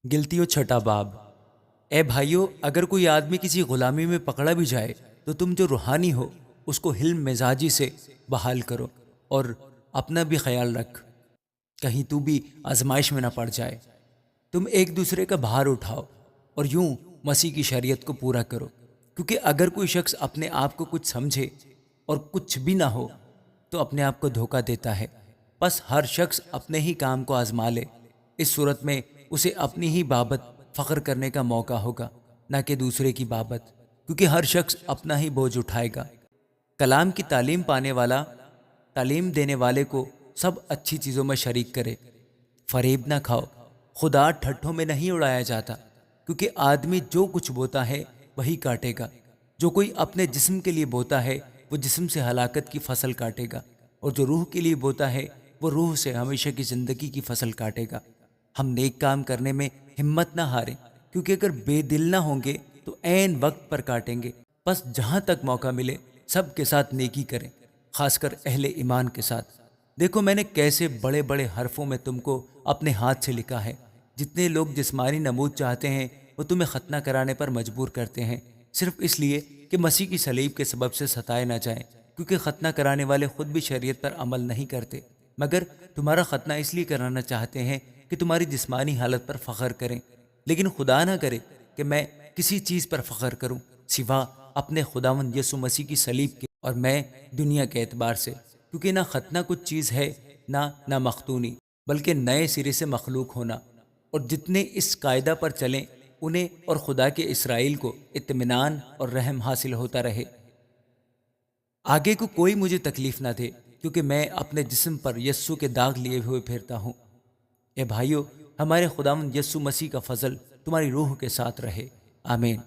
गिलतियों छठा बाब। ए भाइयों, अगर कोई आदमी किसी गुलामी में पकड़ा भी जाए तो तुम जो रूहानी हो उसको हिल्म मिजाजी से बहाल करो और अपना भी ख्याल रख, कहीं तू भी आजमाइश में ना पड़ जाए। तुम एक दूसरे का भार उठाओ और यूं मसीह की शरीयत को पूरा करो, क्योंकि अगर कोई शख्स अपने आप को कुछ समझे और कुछ भी ना हो तो अपने आप को धोखा देता है। बस हर शख्स अपने ही काम को आजमा ले। इस सूरत में उसे अपनी ही बाबत फ़ख्र करने का मौका होगा, ना कि दूसरे की बाबत, क्योंकि हर शख्स अपना ही बोझ उठाएगा। कलाम की तालीम पाने वाला तालीम देने वाले को सब अच्छी चीज़ों में शरीक करे। फरेब ना खाओ। खुदा ठट्ठों में नहीं उड़ाया जाता, क्योंकि आदमी जो कुछ बोता है वही काटेगा। जो कोई अपने जिस्म के लिए बोता है वो जिस्म से हलाकत की फसल काटेगा, और जो रूह के लिए बोता है वो रूह से हमेशा की ज़िंदगी की फसल काटेगा। हम नेक काम करने में हिम्मत ना हारें, क्योंकि अगर बेदिल ना होंगे तो ऐन वक्त पर काटेंगे। बस जहाँ तक मौका मिले सब के साथ नेकी करें, खासकर अहले ईमान के साथ। देखो मैंने कैसे बड़े बड़े हरफों में तुमको अपने हाथ से लिखा है। जितने लोग जिस्मानी नमूद चाहते हैं वो तुम्हें खतना कराने पर मजबूर करते हैं, सिर्फ इसलिए कि मसीह की सलीब के सबब से सताए ना जाएं, क्योंकि खतना कराने वाले खुद भी शरीयत पर अमल नहीं करते, मगर तुम्हारा खतना इसलिए कराना चाहते हैं कि तुम्हारी जिस्मानी हालत पर फ़ख्र करें। लेकिन खुदा ना करे कि मैं किसी चीज़ पर फ़ख्र करूं सिवा अपने खुदावंद यसु मसीह की सलीब के, और मैं दुनिया के एतबार से, क्योंकि ना खतना कुछ चीज़ है ना मखतूनी, बल्कि नए सिरे से मखलूक होना। और जितने इस कायदा पर चलें उन्हें और खुदा के इसराइल को इत्मीनान और रहम हासिल होता रहे। आगे को कोई मुझे तकलीफ ना दे, क्योंकि मैं अपने जिस्म पर यस्सु के दाग लिए हुए फिरता हूँ। ए भाइयों, हमारे खुदावंद यस्सु मसीह का फजल तुम्हारी रूह के साथ रहे। आमीन।